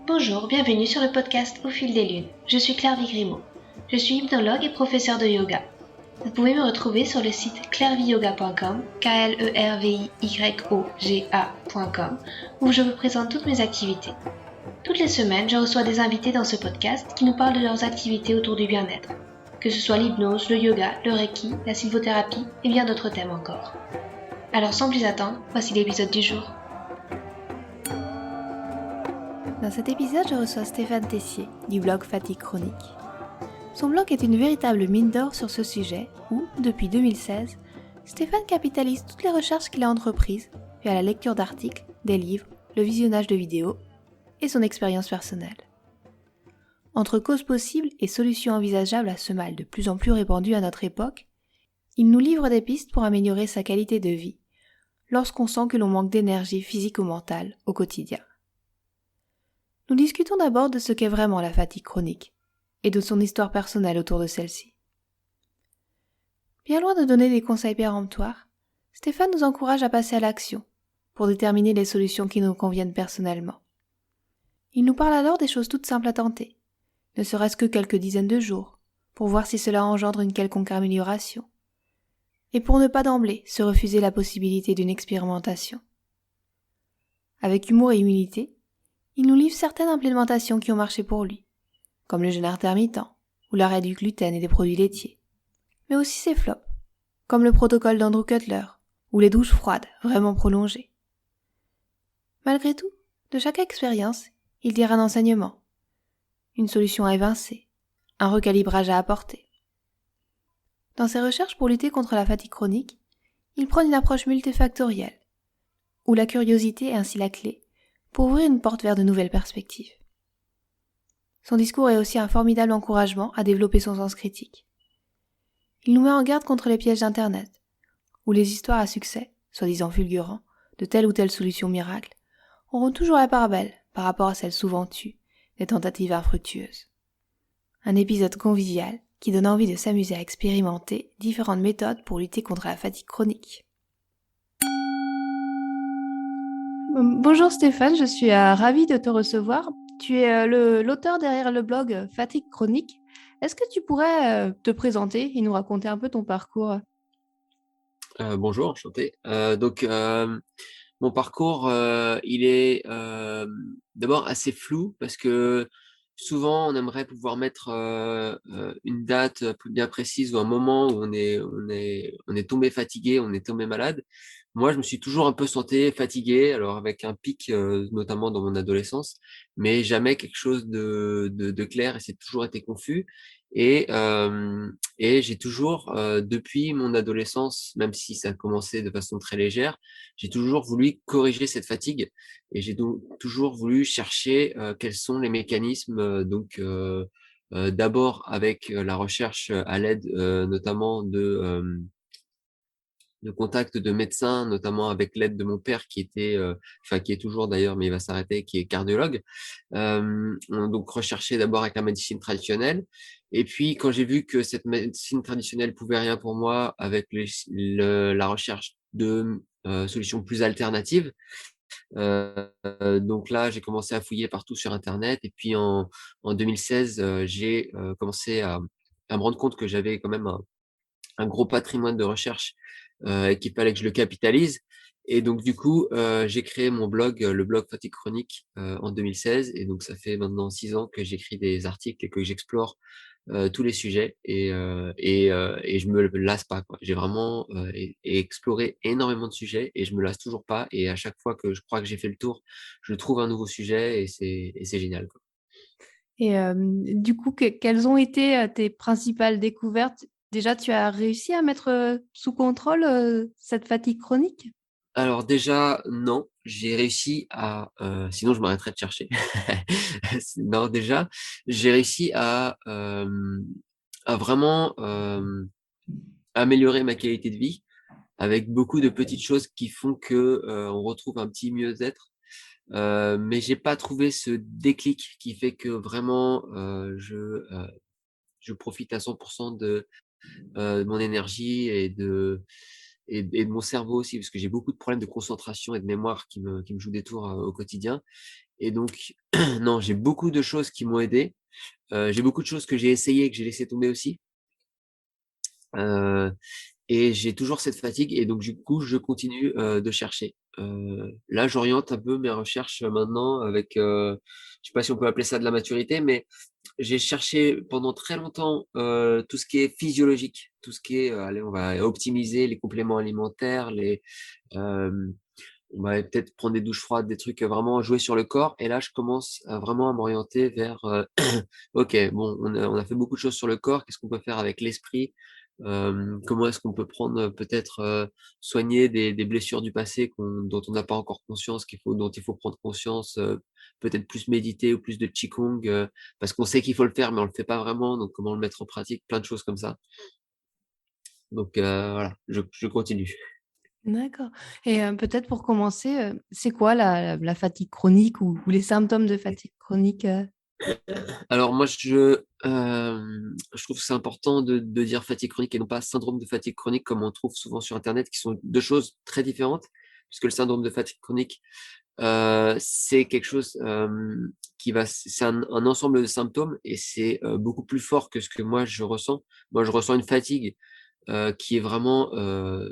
Bonjour, bienvenue sur le podcast Au fil des lunes. Je suis Claire Vigrimaud. Je suis hypnologue et professeure de yoga. Vous pouvez me retrouver sur le site clairviyoga.com, KLERVYOGA.com, où je vous présente toutes mes activités. Toutes les semaines, je reçois des invités dans ce podcast qui nous parlent de leurs activités autour du bien-être, que ce soit l'hypnose, le yoga, le reiki, la sylvothérapie et bien d'autres thèmes encore. Alors sans plus attendre, voici l'épisode du jour. Dans cet épisode, je reçois Stéphane Tessier du blog Fatigue Chronique. Son blog est une véritable mine d'or sur ce sujet où, depuis 2016, Stéphane capitalise toutes les recherches qu'il a entreprises via la lecture d'articles, des livres, le visionnage de vidéos et son expérience personnelle. Entre causes possibles et solutions envisageables à ce mal de plus en plus répandu à notre époque, il nous livre des pistes pour améliorer sa qualité de vie lorsqu'on sent que l'on manque d'énergie physique ou mentale au quotidien. Nous discutons d'abord de ce qu'est vraiment la fatigue chronique et de son histoire personnelle autour de celle-ci. Bien loin de donner des conseils péremptoires, Stéphane nous encourage à passer à l'action pour déterminer les solutions qui nous conviennent personnellement. Il nous parle alors des choses toutes simples à tenter, ne serait-ce que quelques dizaines de jours, pour voir si cela engendre une quelconque amélioration, et pour ne pas d'emblée se refuser la possibilité d'une expérimentation. Avec humour et humilité, il nous livre certaines implémentations qui ont marché pour lui, comme le jeûne intermittent ou l'arrêt du gluten et des produits laitiers, mais aussi ses flops, comme le protocole d'Andrew Cutler ou les douches froides vraiment prolongées. Malgré tout, de chaque expérience, il tire un enseignement, une solution à évincer, un recalibrage à apporter. Dans ses recherches pour lutter contre la fatigue chronique, il prône une approche multifactorielle, où la curiosité est ainsi la clé pour ouvrir une porte vers de nouvelles perspectives. Son discours est aussi un formidable encouragement à développer son sens critique. Il nous met en garde contre les pièges d'Internet, où les histoires à succès, soi-disant fulgurants, de telle ou telle solution miracle, auront toujours la part belle par rapport à celles souvent tues des tentatives infructueuses. Un épisode convivial qui donne envie de s'amuser à expérimenter différentes méthodes pour lutter contre la fatigue chronique. Bonjour Stéphane, je suis ravie de te recevoir. Tu es l'auteur derrière le blog Fatigue Chronique. Est-ce que tu pourrais te présenter et nous raconter un peu ton parcours ? Bonjour, enchanté. Mon parcours, il est d'abord assez flou parce que souvent on aimerait pouvoir mettre une date bien précise ou un moment où on est tombé fatigué, on est tombé malade. Moi, je me suis toujours un peu senti fatigué, alors avec un pic notamment dans mon adolescence, mais jamais quelque chose de clair et c'est toujours été confus. Et, et j'ai toujours, depuis mon adolescence, même si ça a commencé de façon très légère, j'ai toujours voulu corriger cette fatigue et j'ai donc toujours voulu chercher quels sont les mécanismes. D'abord avec la recherche à l'aide notamment de contact de médecins, notamment avec l'aide de mon père qui était, enfin qui est toujours d'ailleurs, mais il va s'arrêter, qui est cardiologue. On a donc recherché d'abord avec la médecine traditionnelle. Et puis quand j'ai vu que cette médecine traditionnelle pouvait rien pour moi, avec la recherche de solutions plus alternatives, donc là j'ai commencé à fouiller partout sur Internet. Et puis en 2016, j'ai commencé à me rendre compte que j'avais quand même un gros patrimoine de recherche et qu'il fallait que je le capitalise. Et donc du coup, j'ai créé mon blog, le blog Fatigue Chronique, en 2016. Et donc ça fait maintenant 6 ans que j'écris des articles et que j'explore tous les sujets et je me lasse pas, quoi. J'ai vraiment exploré énormément de sujets et je me lasse toujours pas. Et à chaque fois que je crois que j'ai fait le tour, je trouve un nouveau sujet et c'est génial, quoi. Et du coup, quelles ont été tes principales découvertes ? Déjà, tu as réussi à mettre sous contrôle cette fatigue chronique ? Alors déjà, non, j'ai réussi à, sinon je m'arrêterais de chercher. Non, déjà, j'ai réussi à vraiment améliorer ma qualité de vie avec beaucoup de petites choses qui font que on retrouve un petit mieux-être. Mais j'ai pas trouvé ce déclic qui fait que vraiment je profite à 100% de mon énergie et de mon cerveau aussi, parce que j'ai beaucoup de problèmes de concentration et de mémoire qui me jouent des tours au quotidien. Et donc, non, j'ai beaucoup de choses qui m'ont aidé. J'ai beaucoup de choses que j'ai essayées et que j'ai laissé tomber aussi. Heu et j'ai toujours cette fatigue et donc du coup, je continue, de chercher. Là, j'oriente un peu mes recherches, maintenant avec, je sais pas si on peut appeler ça de la maturité, mais j'ai cherché pendant très longtemps, tout ce qui est physiologique, tout ce qui est, allez, on va optimiser les compléments alimentaires, hem, on va peut-être prendre des douches froides, des trucs, vraiment jouer sur le corps et là, je commence à vraiment à m'orienter vers, OK, bon, on a fait beaucoup de choses sur le corps, qu'est-ce qu'on peut faire avec l'esprit? Comment est-ce qu'on peut prendre, peut-être, soigner des blessures du passé dont on n'a pas encore conscience, dont il faut prendre conscience, peut-être plus méditer ou plus de qigong, parce qu'on sait qu'il faut le faire, mais on le fait pas vraiment, donc comment le mettre en pratique? Plein de choses comme ça. Donc voilà, je continue. D'accord. Et peut-être pour commencer, c'est quoi la fatigue chronique ou les symptômes de fatigue chronique? Alors moi, je trouve que c'est important de dire fatigue chronique et non pas syndrome de fatigue chronique comme on trouve souvent sur internet, qui sont 2 choses très différentes. Puisque le syndrome de fatigue chronique, c'est quelque chose, c'est un ensemble de symptômes et c'est, beaucoup plus fort que ce que moi je ressens. Moi, je ressens une fatigue qui est vraiment,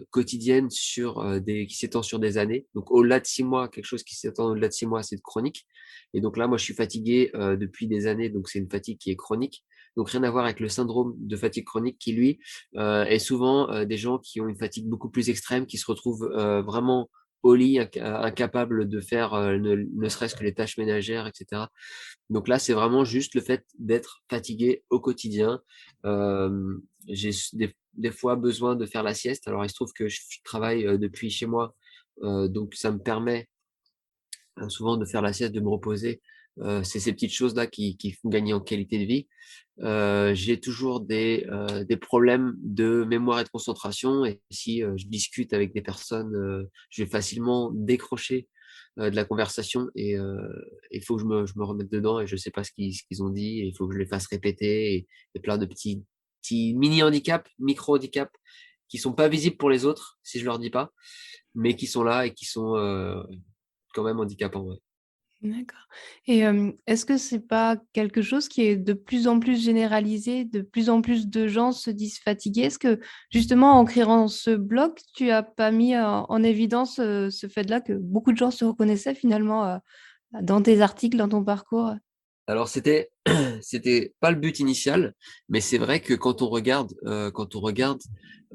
quotidienne qui s'étend sur des années. Donc au-delà de 6 mois, quelque chose qui s'étend au-delà de 6 mois, c'est chronique et donc là, moi, je suis fatigué, depuis des années, donc c'est une fatigue qui est chronique. Donc rien à voir avec le syndrome de fatigue chronique qui lui, est souvent, des gens qui ont une fatigue beaucoup plus extrême, qui se retrouvent, vraiment au lit, incapables de faire, ne serait-ce que les tâches ménagères et cetera. Donc là, c'est vraiment juste le fait d'être fatigué au quotidien. J'ai des fois besoin de faire la sieste. Alors il se trouve que je travaille, depuis chez moi, donc ça me permet, souvent de faire la sieste, de me reposer. C'est ces petites choses-là qui font gagner en qualité de vie. J'ai toujours des problèmes de mémoire et de concentration et si, je discute avec des personnes, je vais facilement décrocher, de la conversation et il faut que je me remette dedans et je sais pas ce qu'ils ont dit et il faut que je les fasse répéter et plein de petits mini handicaps, micro handicaps qui sont pas visibles pour les autres si je leur dis pas, mais qui sont là et qui sont, quand même handicapants, ouais. D'accord. Et est-ce que c'est pas quelque chose qui est de plus en plus généralisé? De plus en plus de gens se disent fatigués? Est-ce que justement en créant ce blog, tu as pas mis en évidence, ce fait-là que beaucoup de gens se reconnaissaient finalement, dans tes articles, dans ton parcours? Alors c'était pas le but initial, mais c'est vrai que quand on regarde,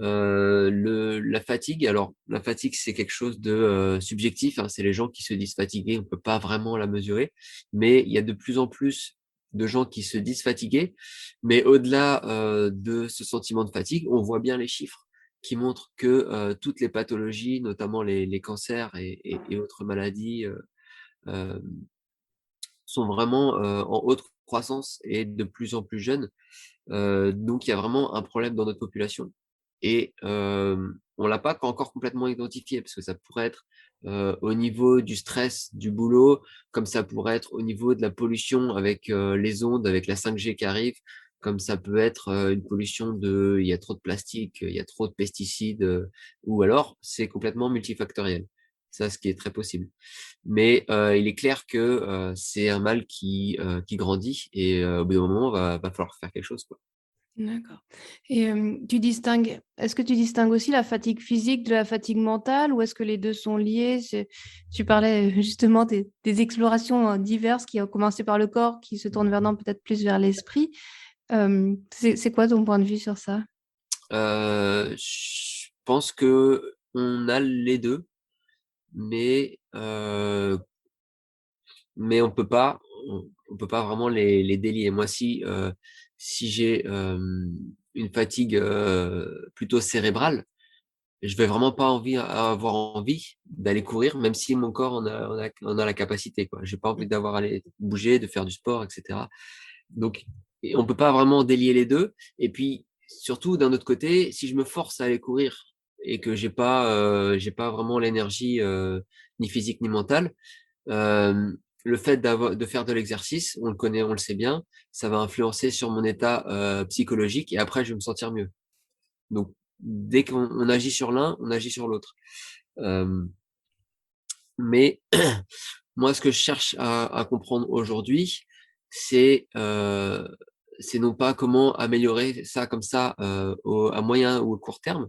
la fatigue, alors la fatigue, c'est quelque chose de, subjectif, hein. C'est les gens qui se disent fatigués, on peut pas vraiment la mesurer, mais il y a de plus en plus de gens qui se disent fatigués. Mais au-delà, de ce sentiment de fatigue, on voit bien les chiffres qui montrent que, toutes les pathologies, notamment les cancers et autres maladies, hem sont vraiment, en haute croissance et de plus en plus jeunes. Donc il y a vraiment un problème dans notre population et on l'a pas encore complètement identifié parce que ça pourrait être, au niveau du stress du boulot, comme ça pourrait être au niveau de la pollution avec, les ondes, avec la 5G qui arrive, comme ça peut être, une pollution il y a trop de plastique, il y a trop de pesticides, ou alors c'est complètement multifactoriel. Ça, ce qui est très possible. Mais il est clair que, c'est un mal qui grandit et au bout d'un moment, va falloir faire quelque chose, quoi. D'accord. Et est-ce que tu distingues aussi la fatigue physique de la fatigue mentale ou est-ce que les 2 sont liés? Tu parlais justement des explorations, diverses qui ont commencé par le corps, qui se tournent maintenant peut-être plus vers l'esprit. C'est quoi ton point de vue sur ça? Je pense qu'on a les 2, mais on peut pas on peut pas vraiment les délier. Moi, si j'ai, une fatigue, plutôt cérébrale, je vais vraiment pas avoir envie d'aller courir, même si mon corps en a la capacité, quoi. J'ai pas envie d'avoir à aller bouger, de faire du sport et cetera. Donc et on peut pas vraiment délier les 2 et puis surtout d'un autre côté, si je me force à aller courir et que j'ai pas vraiment l'énergie, ni physique ni mentale, le fait de faire de l'exercice, on le connaît, on le sait bien, ça va influencer sur mon état, psychologique et après je vais me sentir mieux. Donc dès qu'on agit sur l'un, on agit sur l'autre. Hem, mais moi, ce que je cherche à comprendre aujourd'hui, c'est non pas comment améliorer ça comme ça à moyen ou à court terme.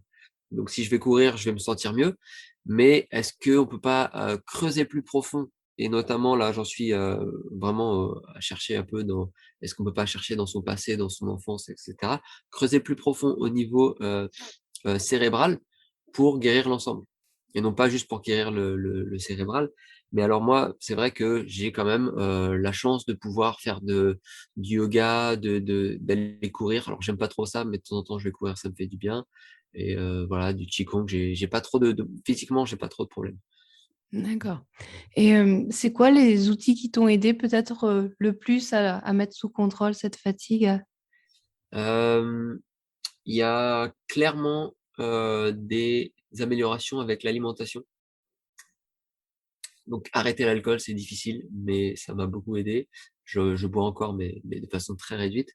Donc, si je vais courir, je vais me sentir mieux. Mais est-ce qu'on peut pas creuser plus profond? Et notamment, là, j'en suis vraiment à chercher un peu dans est-ce qu'on peut pas chercher dans son passé, dans son enfance, etc. Creuser plus profond au niveau cérébral pour guérir l'ensemble et non pas juste pour guérir le cérébral. Mais alors moi, c'est vrai que j'ai quand même la chance de pouvoir faire du yoga, d'aller courir. Alors j'aime pas trop ça, mais de temps en temps je vais courir, ça me fait du bien. Et voilà, du qigong, j'ai pas trop physiquement, j'ai pas trop de problèmes. D'accord. Et c'est quoi les outils qui t'ont aidé peut-être le plus à mettre sous contrôle cette fatigue? Hem, il y a clairement des améliorations avec l'alimentation. Donc arrêter l'alcool, c'est difficile, mais ça m'a beaucoup aidé. Je bois encore, mais de façon très réduite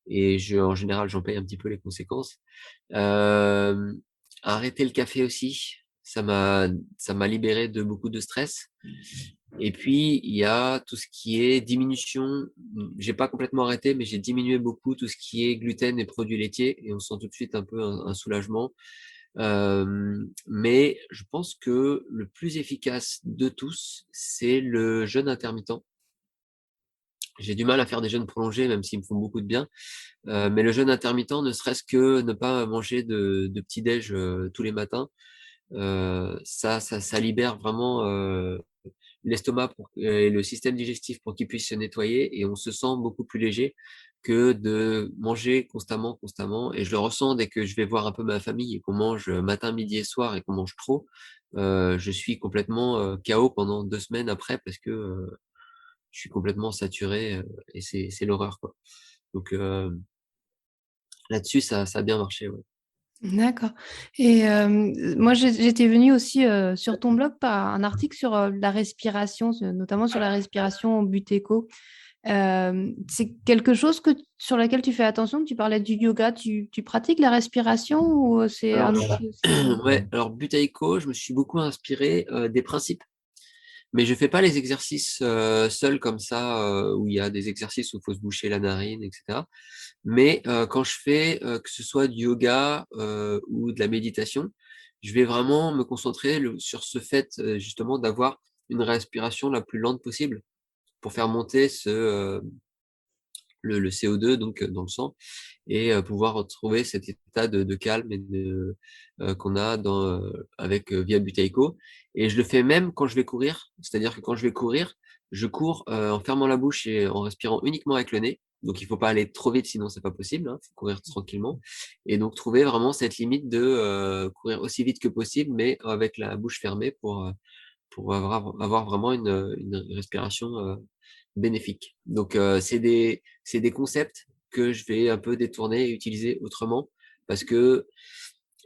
et en général, j'en paye un petit peu les conséquences. Hem, arrêter le café aussi, ça m'a libéré de beaucoup de stress et puis il y a tout ce qui est diminution, j'ai pas complètement arrêté, mais j'ai diminué beaucoup tout ce qui est gluten et produits laitiers et on sent tout de suite un peu un soulagement. Mais je pense que le plus efficace de tous, c'est le jeûne intermittent. J'ai du mal à faire des jeûnes prolongés, même s'ils me font beaucoup de bien. Mais le jeûne intermittent, ne serait-ce que ne pas manger de petit-déj, tous les matins, ça libère vraiment, l'estomac et le système digestif pour qu'il puisse se nettoyer et on se sent beaucoup plus léger que de manger constamment, constamment et je le ressens dès que je vais voir un peu ma famille et qu'on mange, matin, midi et soir et qu'on mange trop, je suis complètement, KO pendant 2 semaines après parce que, je suis complètement saturé, et c'est l'horreur, quoi. Donc, là-dessus, ça a bien marché, ouais. D'accord. Et moi, j'étais venue aussi sur ton blog par un article sur la respiration, notamment sur la respiration butéco. C'est quelque chose sur laquelle tu fais attention? Tu parlais du yoga, tu pratiques la respiration ou c'est Alors un outil aussi? ouais, alors Buteyko, je me suis beaucoup inspiré, des principes. Mais je fais pas les exercices, seul comme ça, où il y a des exercices où il faut se boucher la narine et cetera. Mais, quand je fais, que ce soit du yoga, ou de la méditation, je vais vraiment me concentrer sur ce fait, justement d'avoir une respiration la plus lente possible pour faire monter le CO2 donc, dans le sang et pouvoir retrouver cet état de calme et qu'on a avec, via Buteyko et je le fais même quand je vais courir. C'est-à-dire que quand je vais courir, je cours, en fermant la bouche et en respirant uniquement avec le nez. Donc il faut pas aller trop vite, sinon c'est pas possible, hein, faut courir tranquillement et donc trouver vraiment cette limite de, courir aussi vite que possible, mais avec la bouche fermée pour avoir vraiment une respiration, bénéfique. Donc c'est des concepts que je vais un peu détourner et utiliser autrement parce que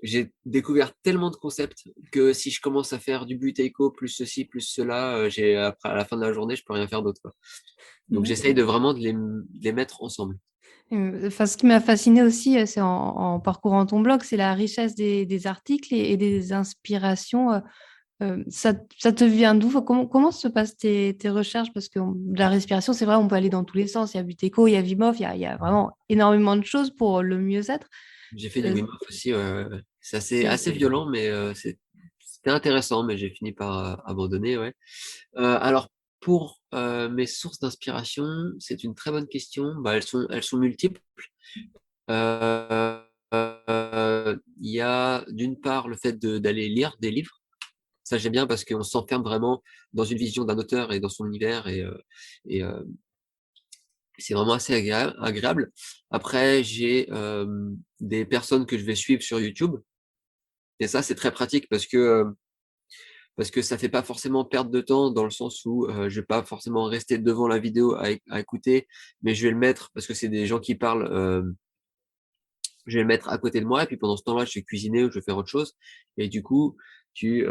j'ai découvert tellement de concepts que si je commence à faire du Buteyko plus ceci, plus cela, j'ai après à la fin de la journée, je peux rien faire d'autre, quoi. Donc j'essaye de vraiment de les mettre ensemble. Enfin, ce qui m'a fasciné aussi, c'est en parcourant ton blog, c'est la richesse des articles et des inspirations. Ça te vient d'où? Enfin, comment se passent tes recherches? Parce que la respiration, c'est vrai, on peut aller dans tous les sens. Il y a Buteyko, il y a Wim Hof, il y a vraiment énormément de choses pour le mieux-être. J'ai fait du Euh, Wim Hof aussi, ouais, ouais, ouais. C'est c'est assez violent, mais c'était intéressant, mais j'ai fini par, abandonner, ouais. Alors pour, mes sources d'inspiration, c'est une très bonne question. Bah, elles sont multiples. Il y a d'une part le fait d'aller lire des livres. Ça, j'aime bien parce qu'on s'enferme vraiment dans une vision d'un auteur et dans son univers et c'est vraiment assez agréable. Après, j'ai, des personnes que je vais suivre sur YouTube et ça, c'est très pratique parce que ça fait pas forcément perdre de temps dans le sens où, je vais pas forcément rester devant la vidéo à écouter, mais je vais le mettre parce que c'est des gens qui parlent, je vais le mettre à côté de moi et puis pendant ce temps-là, je vais cuisiner ou je vais faire autre chose et du coup, tu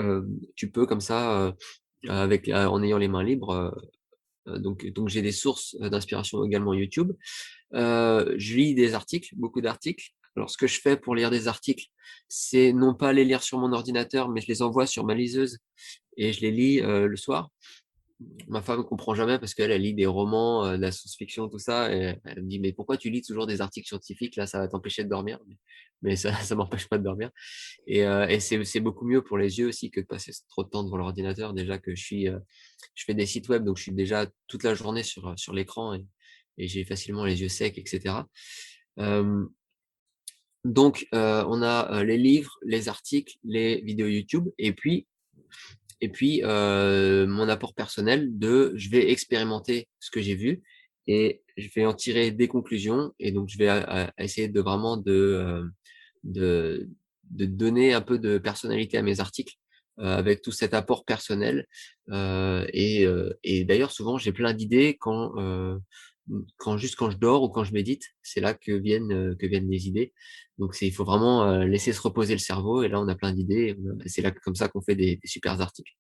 peux comme ça, en ayant les mains libres, donc j'ai des sources, d'inspiration également YouTube. Je lis des articles, beaucoup d'articles. Alors ce que je fais pour lire des articles, c'est non pas les lire sur mon ordinateur, mais je les envoie sur ma liseuse et je les lis, le soir. ma femme ne comprend jamais parce qu'elle lit des romans, de la science-fiction, tout ça, et elle me dit: «Mais pourquoi tu lis toujours des articles scientifiques? Là, ça va t'empêcher de dormir». Mais ça ça m'empêche pas de dormir, et c'est beaucoup mieux pour les yeux aussi que de passer trop de temps devant l'ordinateur. Déjà que je fais des sites web, donc je suis déjà toute la journée sur l'écran, et j'ai facilement les yeux secs, et cetera. Hem, donc on a, les livres, les articles, les vidéos YouTube, mon apport personnel de je vais expérimenter ce que j'ai vu et je vais en tirer des conclusions, et donc je vais à essayer de vraiment de de donner un peu de personnalité à mes articles, avec tout cet apport personnel, et d'ailleurs souvent j'ai plein d'idées quand je dors ou quand je médite, c'est là que viennent les idées. Donc il faut vraiment, laisser se reposer le cerveau, et là on a plein d'idées, et c'est là comme ça qu'on fait des supers articles.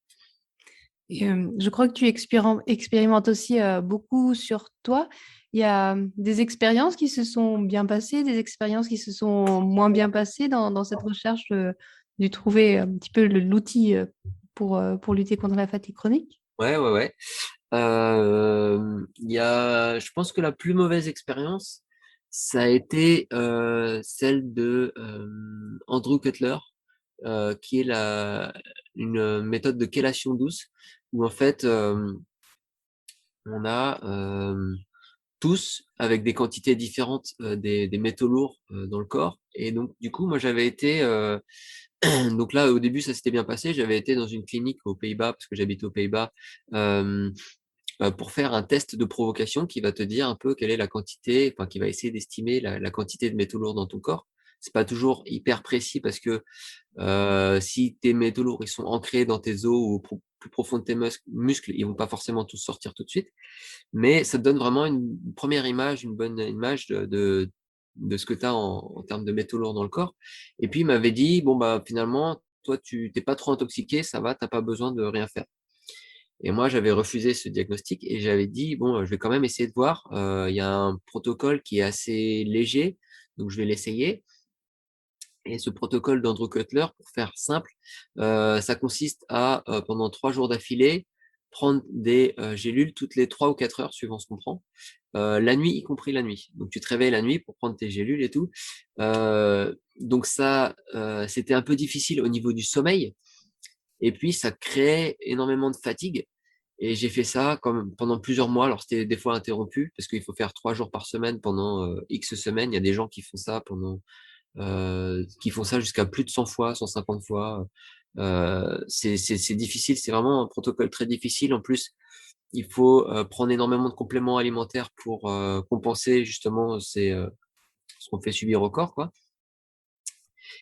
Et je crois que tu expérimentes aussi, beaucoup sur toi. Il y a, des expériences qui se sont bien passées, des expériences qui se sont moins bien passées dans cette recherche, de trouver un petit peu l'outil, pour lutter contre la fatigue chronique? Ouais, ouais, ouais. Il y a Je pense que la plus mauvaise expérience, ça a été, celle de, Andrew Cutler, qui est une méthode de chélation douce où en fait, on a, tous avec des quantités différentes, des métaux lourds, dans le corps, et donc du coup, moi j'avais été, donc là, au début, ça s'était bien passé. J'avais été dans une clinique aux Pays-Bas, parce que j'habite aux Pays-Bas, hem pour faire un test de provocation qui va te dire un peu quelle est la quantité, enfin qui va essayer d'estimer la quantité de métaux lourds dans ton corps. C'est pas toujours hyper précis parce que, si tes métaux lourds, ils sont ancrés dans tes os ou plus profond de tes muscles, ils vont pas forcément tous sortir tout de suite. Mais ça te donne vraiment une première image, une bonne image de ce que tu as en termes de métaux lourds dans le corps. Et puis il m'avait dit: «Bon, bah, finalement, toi tu tu pas trop intoxiqué, ça va, tu pas besoin de rien faire». Et moi, j'avais refusé ce diagnostic et j'avais dit: «Bon, je vais quand même essayer de voir, il y a un protocole qui est assez léger, donc je vais l'essayer». Et ce protocole d'Andrew Cutler, pour faire simple, ça consiste à, pendant 3 jours d'affilée, prendre des, gélules toutes les 3 ou 4 heures suivant ce qu'on prend, la nuit, y compris la nuit. Donc tu te réveilles la nuit pour prendre tes gélules et tout. Donc ça, c'était un peu difficile au niveau du sommeil, et puis ça créait énormément de fatigue, et j'ai fait ça comme pendant plusieurs mois. Alors c'était des fois interrompu parce qu'il faut faire 3 jours par semaine pendant, X semaines. Il y a des gens qui font ça jusqu'à plus de 100 fois, 150 fois. C'est difficile, c'est vraiment un protocole très difficile. En plus, il faut, prendre énormément de compléments alimentaires pour, compenser justement ce qu'on fait subir au corps, quoi.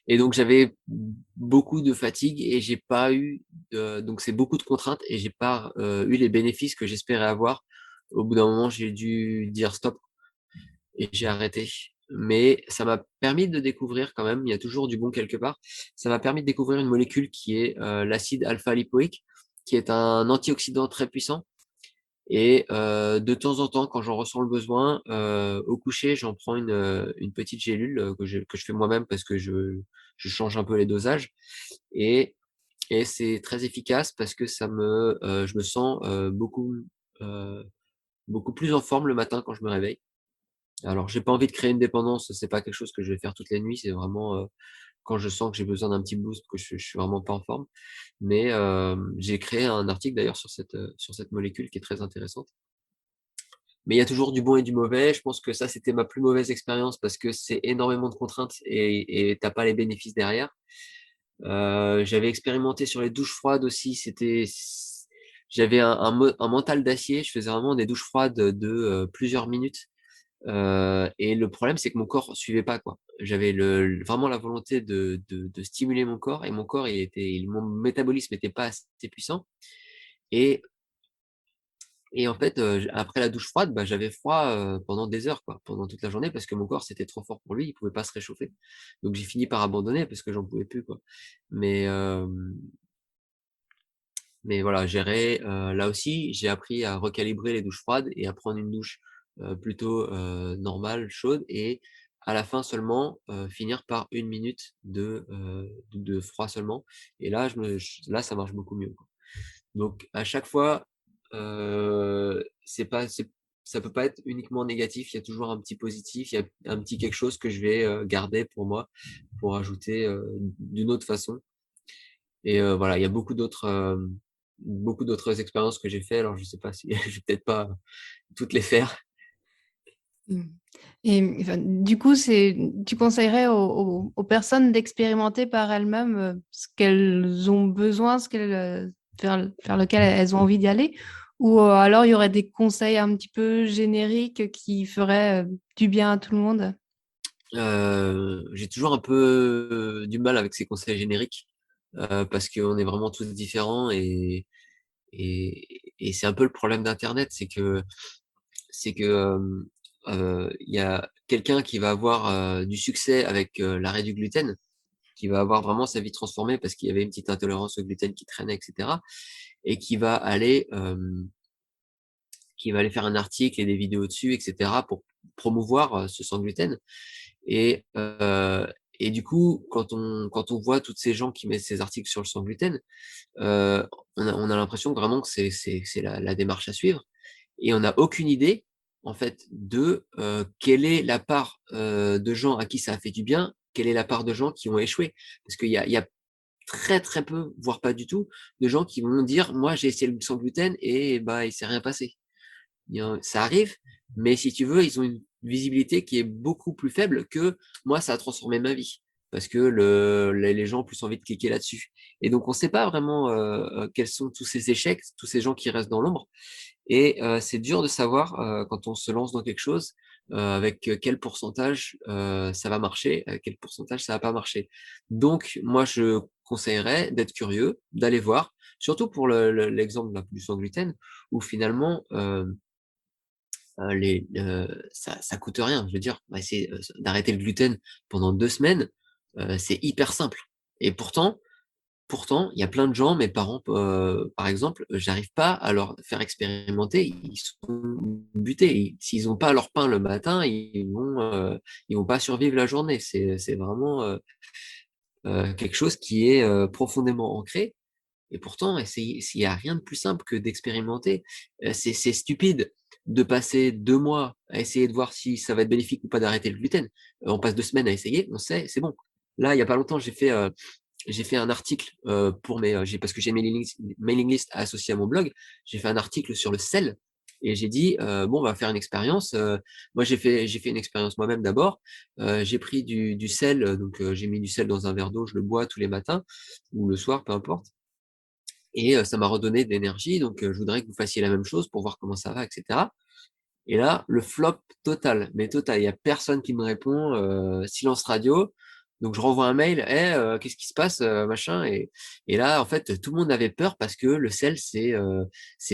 Et donc j'avais beaucoup de fatigue et j'ai pas eu donc c'est beaucoup de contraintes, et j'ai pas, eu les bénéfices que j'espérais avoir. Au bout d'un moment, j'ai dû dire stop et j'ai arrêté. Mais ça m'a permis de découvrir quand même, il y a toujours du bon quelque part. Ça m'a permis de découvrir une molécule qui est, l'acide alpha-lipoïque, qui est un antioxydant très puissant, et de temps en temps, quand j'en ressens le besoin, au coucher, j'en prends une petite gélule, que je fais moi-même parce que je change un peu les dosages, et c'est très efficace parce que je me sens, heu, beaucoup plus en forme le matin quand je me réveille. Alors j'ai pas envie de créer une dépendance, c'est pas quelque chose que je vais faire toutes les nuits, c'est vraiment, quand je sens que j'ai besoin d'un petit boost, que je suis vraiment pas en forme. Mais j'ai créé un article d'ailleurs sur cette molécule qui est très intéressante. Mais il y a toujours du bon et du mauvais. Je pense que ça, c'était ma plus mauvaise expérience parce que c'est énormément de contraintes et tu pas les bénéfices derrière. J'avais expérimenté sur les douches froides aussi, j'avais un mental d'acier, je faisais vraiment des douches froides de, plusieurs minutes, et le problème, c'est que mon corps suivait pas, quoi. J'avais vraiment la volonté de stimuler mon corps, et mon corps, mon métabolisme était pas assez puissant, et en fait, après la douche froide, bah, j'avais froid, pendant des heures, quoi, pendant toute la journée parce que mon corps, c'était trop fort pour lui, il pouvait pas se réchauffer. Donc j'ai fini par abandonner parce que j'en pouvais plus, quoi. Mais voilà, là aussi, j'ai appris à recalibrer les douches froides et à prendre une douche, plutôt, normale, chaude, et à la fin seulement, finir par 1 minute de froid seulement, et là, là, ça marche beaucoup mieux, quoi. Donc à chaque fois, ça peut pas être uniquement négatif. Il y a toujours un petit positif, il y a un petit quelque chose que je vais, garder pour moi, pour ajouter, d'une autre façon. Et voilà, il y a beaucoup d'autres expériences que j'ai fait. Alors je sais pas si je vais peut-être pas toutes les faire. Mmh. Et enfin, du coup, tu conseillerais aux personnes d'expérimenter par elles-mêmes ce qu'elles ont besoin, vers lequel elles ont envie d'y aller? Ou alors il y aurait des conseils un petit peu génériques qui feraient du bien à tout le monde? J'ai toujours un peu, du mal avec ces conseils génériques, parce qu'on est vraiment tous différents et c'est un peu le problème d'internet, c'est que, il y a quelqu'un qui va avoir, du succès avec, l'arrêt du gluten, qui va avoir vraiment sa vie transformée parce qu'il y avait une petite intolérance au gluten qui traînait et cetera et qui va aller faire un article et des vidéos dessus et cetera pour promouvoir, ce sans gluten et heu et du coup, quand on voit toutes ces gens qui mettent ces articles sur le sans gluten, on a l'impression vraiment que c'est la démarche à suivre et on n'a aucune idée, en fait, de, quelle est la part, de gens à qui ça a fait du bien, quelle est la part de gens qui ont échoué. Parce qu'il y a très, très peu, voire pas du tout, de gens qui vont dire: «Moi, j'ai essayé le sans gluten et bah, il s'est rien passé». Ça arrive, mais si tu veux, ils ont une visibilité qui est beaucoup plus faible que moi, ça a transformé ma vie. Parce que les gens ont plus envie de cliquer là-dessus. Et donc, on ne sait pas vraiment quels sont tous ces échecs, tous ces gens qui restent dans l'ombre. Et c'est dur de savoir quand on se lance dans quelque chose, avec quel pourcentage ça va marcher, avec quel pourcentage ça va pas marcher. Donc, moi, je conseillerais d'être curieux, d'aller voir, surtout pour l'exemple là, du sans gluten, où finalement, ça coûte rien. Je veux dire, on va essayer, d'arrêter le gluten pendant 2 semaines, c'est hyper simple et pourtant, il y a plein de gens, mes parents, par exemple, j'arrive pas à leur faire expérimenter, ils sont butés. S'ils ont pas leur pain le matin, ils vont pas survivre la journée. C'est vraiment, quelque chose qui est, profondément ancré et pourtant, essayer s'il y a rien de plus simple que d'expérimenter. C'est stupide de passer 2 mois à essayer de voir si ça va être bénéfique ou pas d'arrêter le gluten. On passe 2 semaines à essayer, on sait, c'est bon. Là, il y a pas longtemps, j'ai fait un article, pour parce que j'ai une mailing list associée à mon blog. J'ai fait un article sur le sel et j'ai dit: «Bon, on va faire une expérience». Moi, j'ai fait une expérience moi-même d'abord. J'ai pris du sel, donc j'ai mis du sel dans un verre d'eau, je le bois tous les matins ou le soir, peu importe et ça m'a redonné de l'énergie donc je voudrais que vous fassiez la même chose pour voir comment ça va et cetera et là, le flop total, mais total. Il y a personne qui me répond, silence radio. Donc je renvoie un mail: «Eh, qu'est-ce qui se passe?» machin et là, en fait, tout le monde avait peur parce que le sel, c'est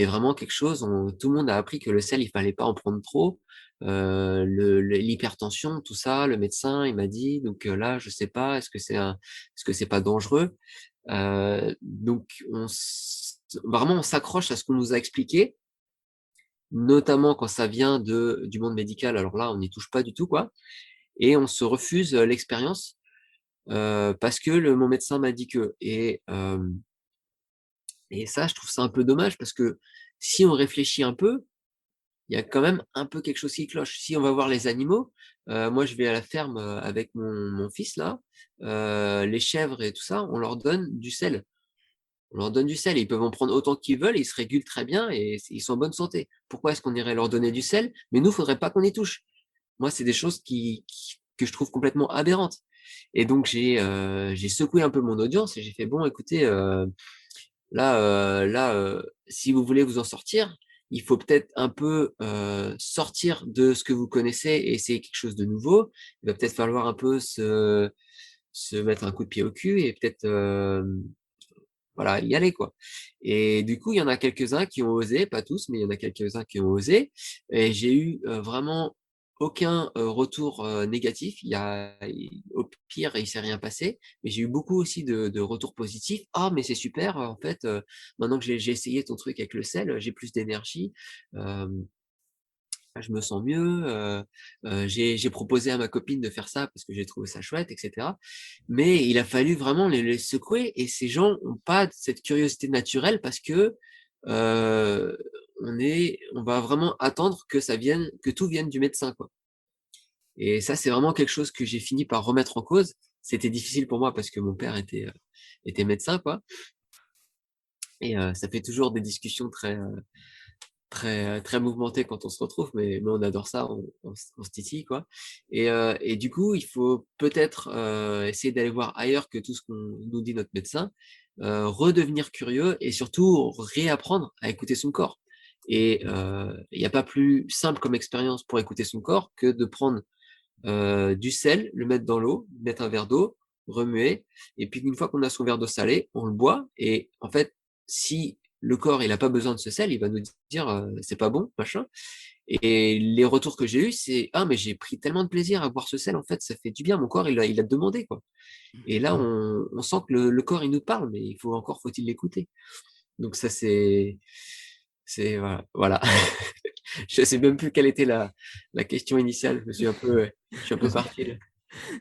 vraiment quelque chose tout le monde a appris que le sel, il fallait pas en prendre trop. L'hypertension, tout ça, le médecin, il m'a dit donc là, je sais pas, est-ce que c'est pas dangereux? Donc vraiment, on s'accroche à ce qu'on nous a expliqué, notamment quand ça vient du monde médical, alors là, on n'y touche pas du tout, quoi et on se refuse, l'expérience, parce que le mon médecin m'a dit que et ça, je trouve ça un peu dommage parce que si on réfléchit un peu, il y a quand même un peu quelque chose qui cloche. Si on va voir les animaux, moi, je vais à la ferme, avec mon fils là, les chèvres et tout ça, on leur donne du sel. On leur donne du sel et ils peuvent en prendre autant qu'ils veulent et ils se régulent très bien et ils sont en bonne santé. Pourquoi est-ce qu'on irait leur donner du sel? Mais nous, faudrait pas qu'on y touche. Moi, c'est des choses que je trouve complètement aberrantes et donc j'ai secoué un peu mon audience et j'ai fait: «Bon écoutez, si vous voulez vous en sortir, il faut peut-être un peu, sortir de ce que vous connaissez et essayer quelque chose de nouveau. Il va peut-être falloir un peu se mettre un coup de pied au cul et peut-être, voilà, y aller, quoi et du coup, il y en a quelques-uns qui ont osé, pas tous, mais il y en a quelques-uns qui ont osé et j'ai eu, vraiment aucun, retour, négatif. Au pire, il s'est rien passé, mais j'ai eu beaucoup aussi de retours positifs: «Ah mais c'est super, en fait, maintenant que j'ai essayé ton truc avec le sel, j'ai plus d'énergie, hem, je me sens mieux, j'ai proposé à ma copine de faire ça parce que j'ai trouvé ça chouette» et cetera. Mais il a fallu vraiment les secouer et ces gens ont pas cette curiosité naturelle parce que, heu, on va vraiment attendre que tout vienne du médecin, quoi. Et ça, c'est vraiment quelque chose que j'ai fini par remettre en cause. C'était difficile pour moi parce que mon père était médecin, quoi. Et ça fait toujours des discussions très mouvementées quand on se retrouve, mais on adore ça, on se titille, quoi. Et du coup, il faut peut-être essayer d'aller voir ailleurs que tout ce qu'on nous dit notre médecin, redevenir curieux et surtout réapprendre à écouter son corps. Et il n'y a pas plus simple comme expérience pour écouter son corps que de prendre du sel, le mettre dans l'eau, mettre un verre d'eau, remuer, et puis une fois qu'on a son verre d'eau salée, on le boit, et en fait, si le corps il a pas besoin de ce sel, il va nous dire c'est pas bon, machin. Et les retours que j'ai eus, c'est ah mais j'ai pris tellement de plaisir à boire ce sel, en fait, ça fait du bien, mon corps il a demandé, quoi. Et là on sent que le corps il nous parle, mais faut-il l'écouter. Donc ça c'est voilà. Je sais même plus quelle était la question initiale. Je suis un peu parti là.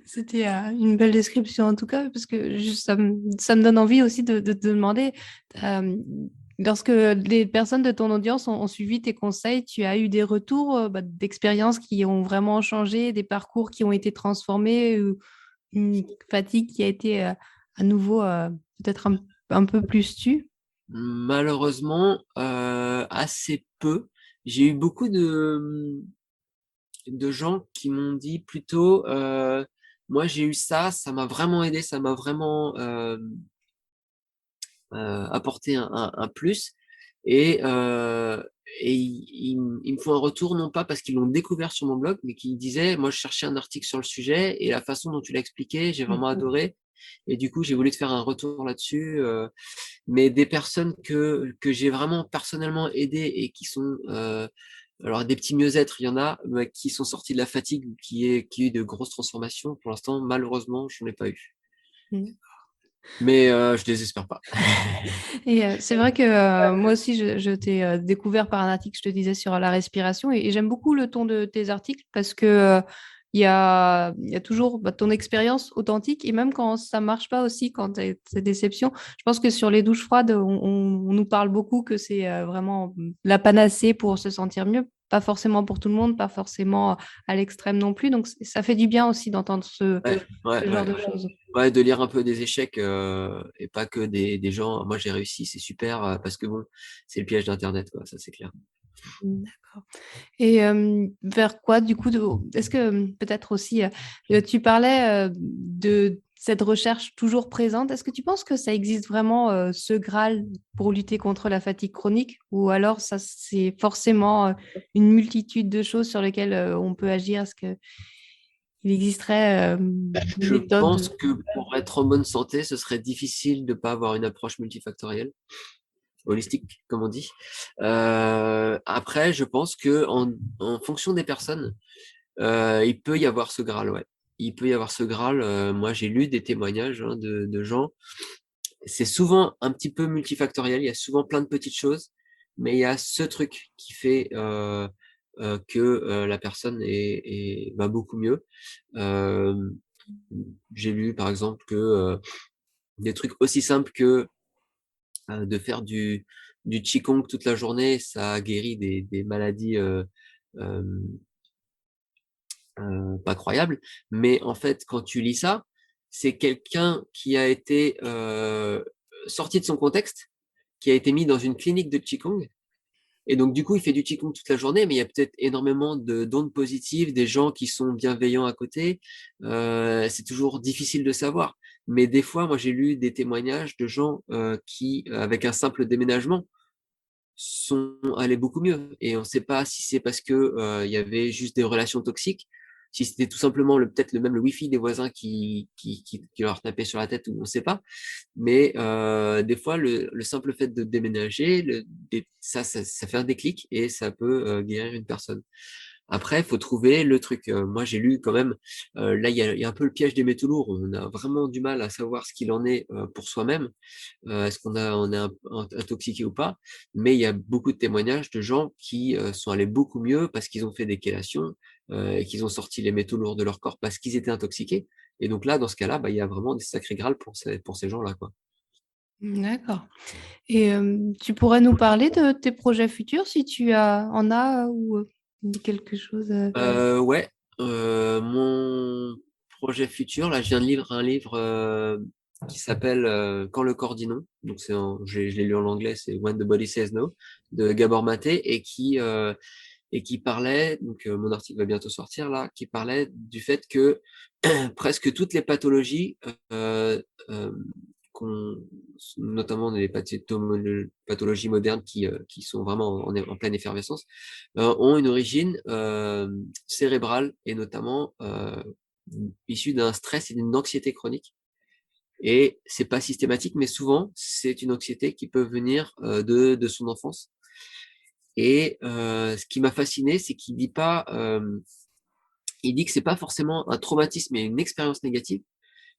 C'était une belle description en tout cas, parce que ça me donne envie aussi de te demander, euh, lorsque les personnes de ton audience ont suivi tes conseils, tu as eu des retours d'expériences qui ont vraiment changé, des parcours qui ont été transformés, ou une fatigue qui a été à nouveau peut-être un peu plus tue? Malheureusement, assez peu. J'ai eu beaucoup de gens qui m'ont dit plutôt, moi j'ai eu ça, ça m'a vraiment aidé, ça m'a vraiment apporté un plus. Et, euh, et ils me font un retour, non pas parce qu'ils l'ont découvert sur mon blog, mais qu'ils disaient, moi je cherchais un article sur le sujet et la façon dont tu l'as expliqué, j'ai vraiment adoré. Et du coup, j'ai voulu te faire un retour là-dessus. Mais des personnes que j'ai vraiment personnellement aidées et qui sont alors des petits mieux-être, il y en a qui sont sortis de la fatigue, qui a eu de grosses transformations. Pour l'instant, malheureusement, je n'en ai pas eu. Mm. Mais je désespère pas. Et c'est vrai que moi aussi, je t'ai découvert par un article, je te disais, sur la respiration. Et j'aime beaucoup le ton de tes articles parce que il y a toujours ton expérience authentique. Et même quand ça marche pas aussi, quand tu as ces déceptions, je pense que sur les douches froides, on nous parle beaucoup que c'est vraiment la panacée pour se sentir mieux. Pas forcément pour tout le monde, pas forcément à l'extrême non plus. Donc ça fait du bien aussi d'entendre Ouais, ce ouais, genre ouais. de choses. Ouais, de lire un peu des échecs et pas que des gens. Moi, j'ai réussi, c'est super parce que bon, c'est le piège d'Internet, quoi. Ça, c'est clair. D'accord. Et vers quoi, du coup, est-ce que peut-être aussi, tu parlais de cette recherche toujours présente. Est-ce que tu penses que ça existe vraiment ce Graal pour lutter contre la fatigue chronique, ou alors ça, c'est forcément une multitude de choses sur lesquelles on peut agir? Est-ce qu'il existerait une Je pense méthode? que pour être en bonne santé, ce serait difficile de pas avoir une approche multifactorielle, holistique, comme on dit. Après, je pense que en fonction des personnes, il peut y avoir ce Graal, ouais. Il peut y avoir ce Graal. Moi, j'ai lu des témoignages de gens. C'est souvent un petit peu multifactoriel. Il y a souvent plein de petites choses, mais il y a ce truc qui fait que la personne va beaucoup mieux. Euh, j'ai lu, par exemple, que des trucs aussi simples que de faire du Qigong toute la journée, ça guérit des maladies euh, pas croyables. Mais en fait, quand tu lis ça, c'est quelqu'un qui a été sorti de son contexte, qui a été mis dans une clinique de Qigong. Et donc, du coup, il fait du Qigong toute la journée, mais il y a peut-être énormément d'ondes positives, des gens qui sont bienveillants à côté. C'est toujours difficile de savoir. Mais des fois, moi, j'ai lu des témoignages de gens qui, avec un simple déménagement, sont allés beaucoup mieux. Et on ne sait pas si c'est parce que il y avait juste des relations toxiques, si c'était tout simplement peut-être le Wi-Fi des voisins qui leur tapait sur la tête, ou on ne sait pas. Mais des fois, le simple fait de déménager, ça fait un déclic et ça peut guérir une personne. Après, il faut trouver le truc. Moi, j'ai lu quand même, là, il y a un peu le piège des métaux lourds. On a vraiment du mal à savoir ce qu'il en est pour soi-même. Est-ce on est intoxiqué ou pas? Mais il y a beaucoup de témoignages de gens qui sont allés beaucoup mieux parce qu'ils ont fait des chélations et qu'ils ont sorti les métaux lourds de leur corps parce qu'ils étaient intoxiqués. Et donc là, dans ce cas-là, bah, il y a vraiment des sacrés grâles pour ces gens-là, quoi. D'accord. Et tu pourrais nous parler de tes projets futurs si tu en as ou quelque chose Ouais, mon projet futur, là, je viens de lire un livre qui s'appelle Quand le corps dit non. Donc, je l'ai lu en anglais, c'est When the Body Says No, de Gabor Maté, et qui parlait, donc mon article va bientôt sortir là, qui parlait du fait que presque toutes les pathologies, euh, notamment les pathologies modernes qui sont vraiment en pleine effervescence, ont une origine cérébrale et notamment issue d'un stress et d'une anxiété chronique. Et c'est pas systématique, mais souvent c'est une anxiété qui peut venir de son enfance. Et ce qui m'a fasciné, c'est qu'il dit pas, il dit que c'est pas forcément un traumatisme et une expérience négative,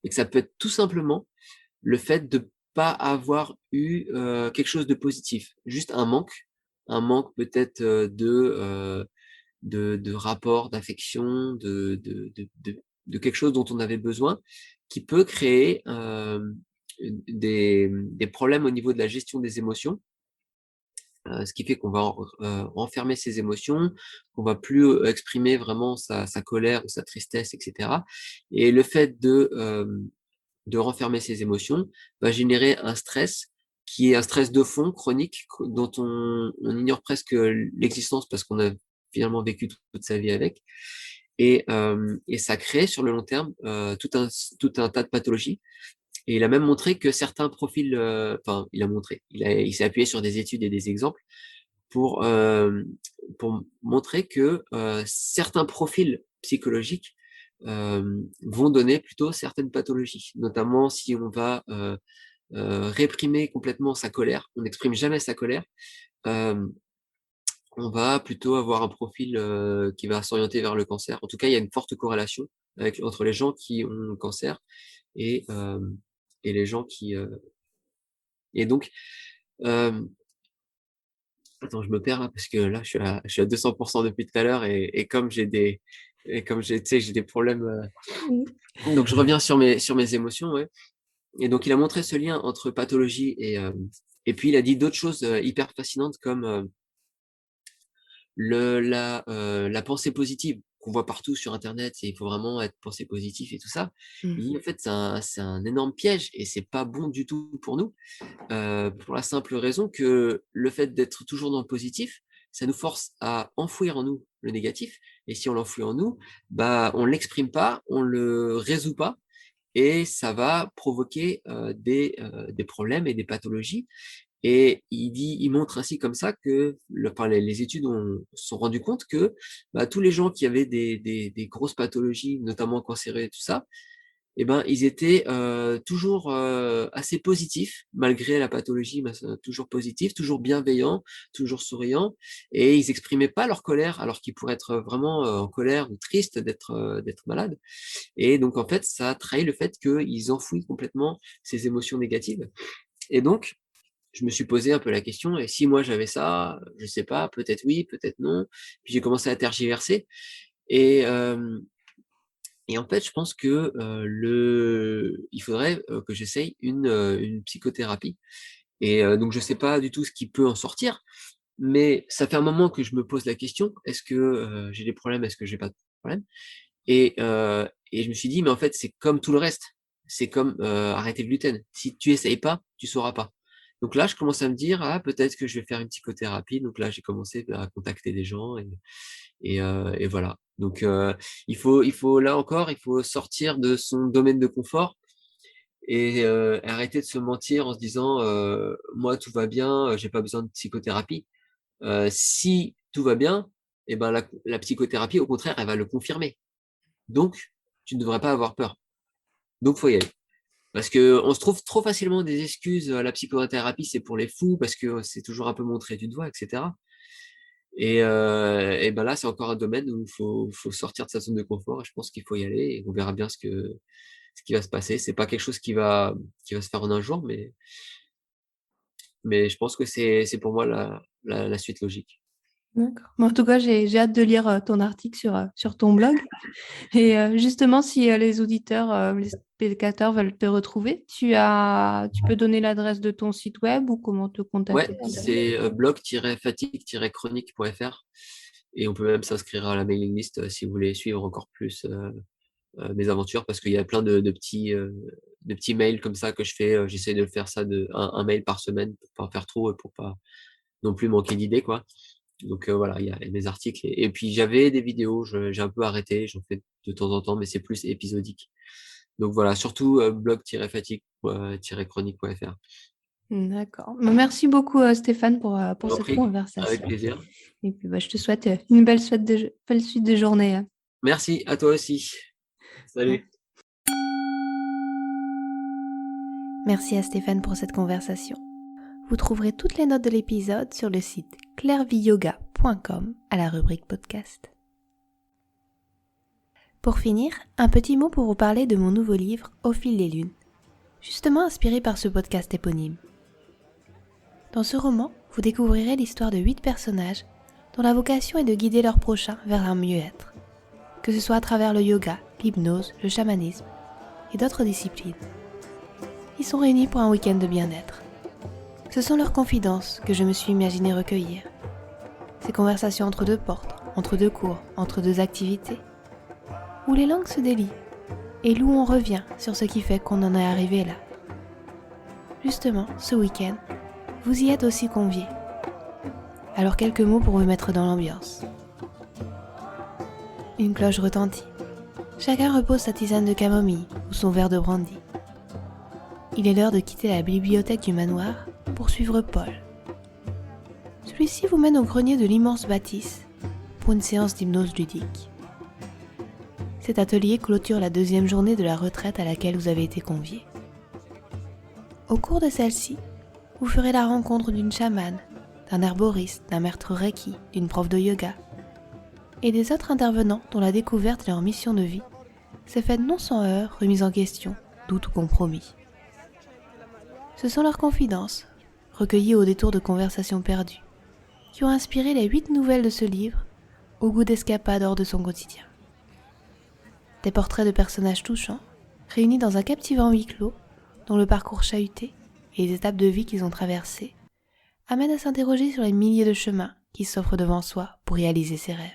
et que ça peut être tout simplement le fait de pas avoir eu quelque chose de positif, juste un manque peut-être de rapport, d'affection, de quelque chose dont on avait besoin, qui peut créer des problèmes au niveau de la gestion des émotions, ce qui fait qu'on va renfermer ses émotions, qu'on va plus exprimer vraiment sa colère ou sa tristesse, etc. Et le fait de renfermer ses émotions va générer un stress qui est un stress de fond chronique dont on ignore presque l'existence parce qu'on a finalement vécu toute sa vie avec. Et ça crée sur le long terme tout un tas de pathologies. Et il a même montré que certains profils, enfin, il a montré, il s'est appuyé sur des études et des exemples pour, euh, pour montrer que certains profils psychologiques vont donner plutôt certaines pathologies, notamment si on va réprimer complètement sa colère, on n'exprime jamais sa colère, euh, on va plutôt avoir un profil qui va s'orienter vers le cancer. En tout cas, il y a une forte corrélation entre les gens qui ont le cancer et, euh, et les gens qui... Et donc, euh, attends, je me perds là parce que là, je suis à 200% depuis tout à l'heure et comme tu sais, j'ai des problèmes. Donc, je reviens sur mes émotions, ouais. Et donc, il a montré ce lien entre pathologie et puis il a dit d'autres choses hyper fascinantes comme la pensée positive qu'on voit partout sur Internet, et il faut vraiment être pensée positif et tout ça. Il dit, en fait, c'est un énorme piège et c'est pas bon du tout pour nous, pour la simple raison que le fait d'être toujours dans le positif, ça nous force à enfouir en nous le négatif. Et si on l'enfouit en nous, bah, on l'exprime pas, on le résout pas, et ça va provoquer des problèmes et des pathologies. Et il montre ainsi comme ça que enfin, les études se sont rendues compte que bah, tous les gens qui avaient des grosses pathologies, notamment cancéreuses et tout ça, eh ben, ils étaient toujours assez positifs, malgré la pathologie, mais toujours positifs, toujours bienveillants, toujours souriants, et ils exprimaient pas leur colère, alors qu'ils pourraient être vraiment en colère ou tristes d'être malades. Et donc, en fait, ça trahit le fait qu'ils enfouissent complètement ces émotions négatives. Et donc, je me suis posé un peu la question, et si moi j'avais ça, je sais pas, peut-être oui, peut-être non. Puis j'ai commencé à tergiverser. Et, euh, et en fait, je pense que il faudrait que j'essaye une psychothérapie. Et donc, je sais pas du tout ce qui peut en sortir, mais ça fait un moment que je me pose la question, est-ce que j'ai des problèmes, est-ce que j'ai pas de problèmes? Et je me suis dit, mais en fait, c'est comme tout le reste. C'est comme arrêter le gluten. Si tu essayes pas, tu sauras pas. Donc là, je commence à me dire, ah, peut-être que je vais faire une psychothérapie. Donc là, j'ai commencé à contacter des gens et voilà. Donc il faut là encore, il faut sortir de son domaine de confort et arrêter de se mentir en se disant, moi tout va bien, j'ai pas besoin de psychothérapie. Si tout va bien, et ben la psychothérapie, au contraire, elle va le confirmer. Donc, tu ne devrais pas avoir peur. Donc, faut y aller. Parce que on se trouve trop facilement des excuses. La psychothérapie, c'est pour les fous parce que c'est toujours un peu montré du doigt, etc. Et ben là, c'est encore un domaine où faut sortir de sa zone de confort. Et je pense qu'il faut y aller et on verra bien ce qui va se passer. C'est pas quelque chose qui va se faire en un jour, mais je pense que c'est pour moi la suite logique. D'accord. Mais en tout cas, j'ai hâte de lire ton article sur ton blog. Et justement, si les auditeurs, les spectateurs veulent te retrouver, tu peux donner l'adresse de ton site web ou comment te contacter Ouais, sur Internet? c'est blog-fatigue-chronique.fr et on peut même s'inscrire à la mailing list si vous voulez suivre encore plus mes aventures parce qu'il y a plein de petits mails comme ça que je fais. J'essaie de faire ça un mail par semaine pour pas en faire trop et pour pas non plus manquer d'idées, quoi. Donc voilà, il y a mes articles et puis j'avais des vidéos, j'ai un peu arrêté, j'en fais de temps en temps, mais c'est plus épisodique. Donc voilà, surtout blog-fatigue-chronique.fr. D'accord. Merci beaucoup, Stéphane, Je pour vous en cette prie, avec conversation. plaisir. Et puis, je te souhaite une belle suite de journée, hein. Merci à toi aussi. Salut. Merci à Stéphane pour cette conversation. Vous trouverez toutes les notes de l'épisode sur le site clairviyoga.com à la rubrique podcast. Pour finir, un petit mot pour vous parler de mon nouveau livre Au fil des lunes, justement inspiré par ce podcast éponyme. Dans ce roman, vous découvrirez l'histoire de 8 personnages dont la vocation est de guider leurs prochains vers un mieux-être, que ce soit à travers le yoga, l'hypnose, le chamanisme et d'autres disciplines. Ils sont réunis pour un week-end de bien-être. Ce sont leurs confidences que je me suis imaginé recueillir. Ces conversations entre deux portes, entre deux cours, entre deux activités, où les langues se délient et où on revient sur ce qui fait qu'on en est arrivé là. Justement, ce week-end, vous y êtes aussi conviés. Alors quelques mots pour vous mettre dans l'ambiance. Une cloche retentit. Chacun repose sa tisane de camomille ou son verre de brandy. Il est l'heure de quitter la bibliothèque du manoir pour suivre Paul. Celui-ci vous mène au grenier de l'immense bâtisse pour une séance d'hypnose ludique. Cet atelier clôture la 2e journée de la retraite à laquelle vous avez été conviés. Au cours de celle-ci, vous ferez la rencontre d'une chamane, d'un herboriste, d'un maître reiki, d'une prof de yoga et des autres intervenants dont la découverte de leur mission de vie s'est faite non sans heurts, remise en question, doutes ou compromis. Ce sont leurs confidences, recueillies au détour de conversations perdues, qui ont inspiré les 8 nouvelles de ce livre, au goût d'escapade hors de son quotidien. Des portraits de personnages touchants, réunis dans un captivant huis clos, dont le parcours chahuté et les étapes de vie qu'ils ont traversées, amènent à s'interroger sur les milliers de chemins qui s'offrent devant soi pour réaliser ses rêves.